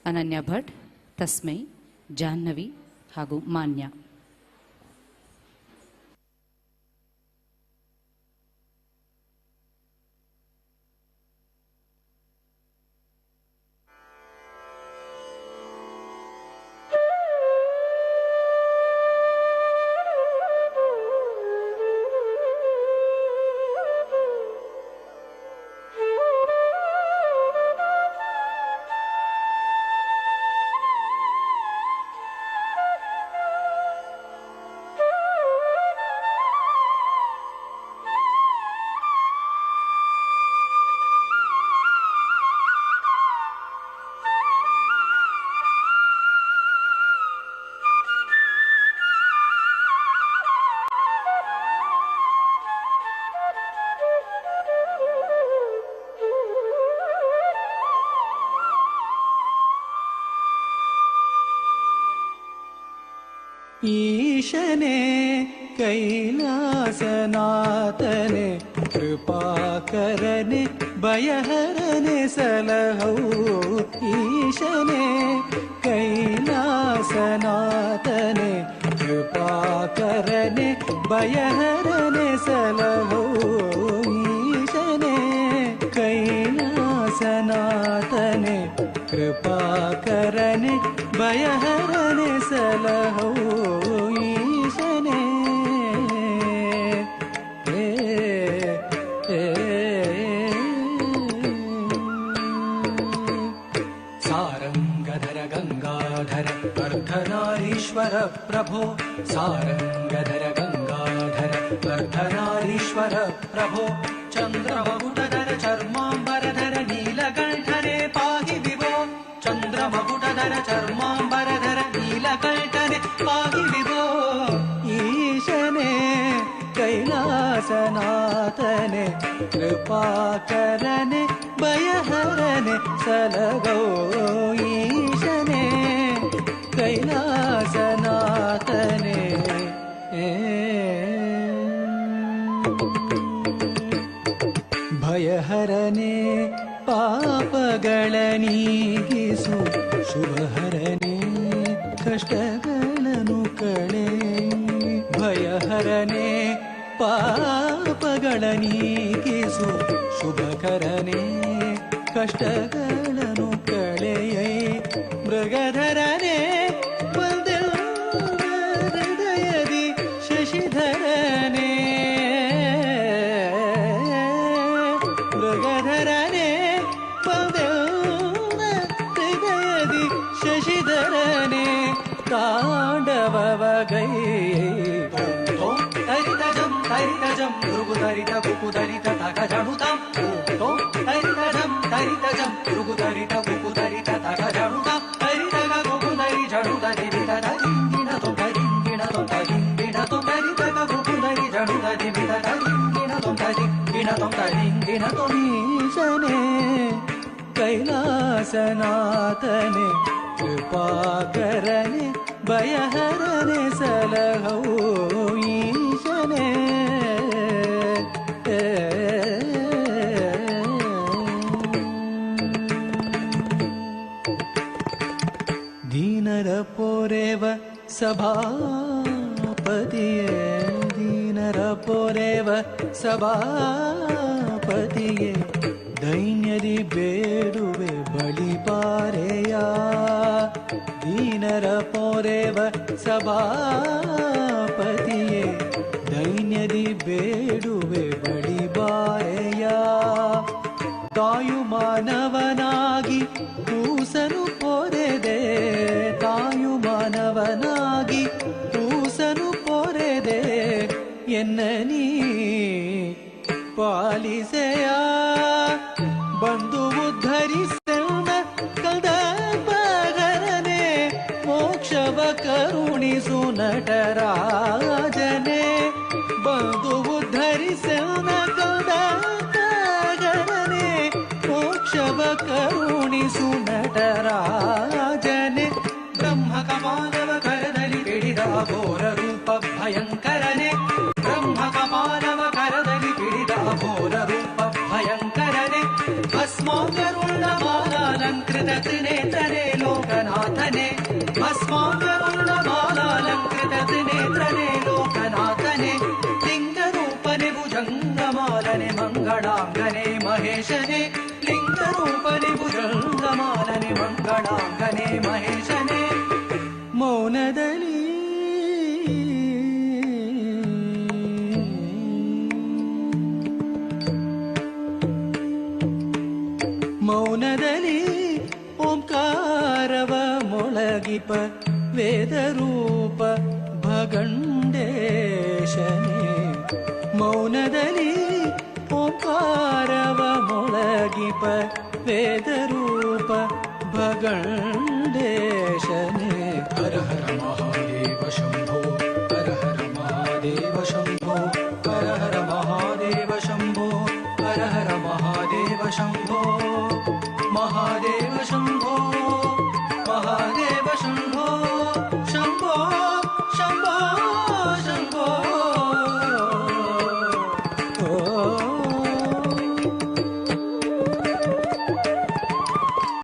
ಅನನ್ಯ ಭಟ್, ತಸ್ಮೈ, ಜಾಹ್ನವಿ ಹಾಗೂ ಮಾನ್ಯ. ಈಶನೇ ಕೈಲಾಸನಾಥನೆ ಕೃಪಾಕರನೆ ಭಯಹರನೆ ಸಲಹೌ. ಈಶನೇ ಕೈಲಾಸನಾಥನೆ ಕೃಪಾಕರನೆ ಭಯಹರನೆ ಸಲಹೌ. ಈಶನೇ ಕೈಲಾಸನಾಥನೆ ಕೃಪಾಕರನೆ ಭಯಹರನೆ ಸಲಹೌ. ಈಶನೇ ಸಾರಂಗಧರ ಗಂಗಾಧರ ಅರ್ಧನಾರೀಶ್ವರ ಪ್ರಭೋ. ಸಾರಂಗಧರ ಗಂಗಾಧರ ಅರ್ಧನಾರೀಶ್ವರ ಪ್ರಭೋ. ಚಂದ್ರಮಗುಟಧರ ಚರ್ಮಾಂಬರಧರ ನೀಲಕಂಠನೆ ಪಾಹಿ ವಿಭೋ. ಚಂದ್ರಮಗುಟಧರ ಚರ್ಮಾಂಬರಧರ ನೀಲಕಂಠನೆ ಪಾಹಿ ವಿಭೋ. ಈಶನೇ ಕೈಲಾಸನಾಥನೆ ಕೃಪಾಕರನೆ ಭಯಹರನೆ ಸಲಗೋ. ಈಶನೇ ಕೈಲಾಸನಾಥನೆ ಭಯಹರನೆ ಪಾಪಗಳ ನೀಗಿಸು. ಶುಭಹರನೆ ಕಷ್ಟಗಳನ್ನು ಕಳೆ. ಭಯಹರನೆ ಪಾಪಗಳ ನೀಗಿಸು. ಶುಭಕರನೆ ಕಷ್ಟಗಳನ್ನು ಕಳೆಯೈ. ಮೃಗಧರನೆ ಹೃದಯದಿ ಶಶಿಧರನೆ. ಮೃಗಧರನೆ ಹೃದಯದಿ ಶಶಿಧರನೆ ತಾಂಡವಗೈ. ಹರಿತಜಂ ಹರಿತಜಂ ಮೃಗುಧರಿತ ಬುಕುಧರಿತ ತಗಜಣುತಾಂ. ಹರಿತಜಂ ಹರಿತಜಂ ಮೃಗುಧರಿತ ಬುಕುಧರಿತ ತಗಜಣುತಾಂ. ಹರಿತಗ ಬುಕುಧರಿ ಜಣುಧರಿ ವಿತದ ರಿಂಗಿಣ ತೊಂದರಿಂಗಿಣ ತೊಂದರಿಂಗಿಣ ತೊಂದರಿತಗ ಬುಕುಧರಿ ಜಣುಧರಿ ವಿತದ ರಿಂಗಿಣ ತೊಂದರಿಂಗಿಣ ತೊಂದರಿಂಗಿಣ ತೊಂದೀಶನೇ ಕೈಲಾಸನಾಥನೆ ಕೃಪಾಕರನೆ ಭಯಹರನೆ ಸಲಹೌ. ಈಶನೇ ದೀನರ ಪೊರೆವ ಸಭಾಪತಿಯೇ. ದೀನರ ಪೊರೆವ ಸಭಾಪತಿಯೇ. ದೈನ್ಯದಿ ಬೇಡುವೆ ಬಳಿಪಾರೆಯ. ದೀನರ ಪೊರೆವ ಸಭಾಪತಿಯೇ. ದೈನ್ಯದಿ ಬೇಡುವೆ ಬಳಿಬಾರೆಯ. ತಾಯು ಮಾನವನಾಗಿ ಕೂಸನು ಪೊರೆದೆ. ತಾಯು ಮಾನವನಾಗಿ ಕೂಸನು ಪೊರೆದೆ. ಎನ್ನ ನೀ ಪಾಲಿಸೆಯ. ಬಂದು ಉದ್ಧರಿಸೆಂದ ಕದಪಗರನೆ ಮೋಕ್ಷವ ಕರುಣಿಸು ನಟರಾಜನೆ. ಬಂದು ಉದ್ಧರಿಸೆಂದ ಕದಪಗರನೆ ಮೋಕ್ಷವ ಕರುಣಿಸು ನಟರಾಜನೆ. ಬ್ರಹ್ಮ ಕಪಾಲವ ಕರದಲ್ಲಿ ಹಿಡಿದ ಘೋರ ರೂಪ ಭಯಂಕರನೆ. ಬ್ರಹ್ಮ ಕಪಾಲವ ಕರದಲ್ಲಿ ಹಿಡಿದ ಘೋರ ರೂಪ ಭಯಂಕರನೆ. ಭಸ್ಮಾಕರುಣ ಮಾಲಾಲಂಕೃತ ತ್ರಿನೇತ್ರನೆ ಲೋ ಓಂಕಾರವ ಮೊಳಗಿಪ ವೇದರೂಪ ಭಗಂಡೇಶನೇ ಮೌನದಲ್ಲಿ ಓಂಕಾರವ ಮೊಳಗಿಪ ವೇದರೂಪ ಭಗಂಡೇಶನೇ ಹರ ಹರ ಮಹಾದೇವ ಶಂಭೋ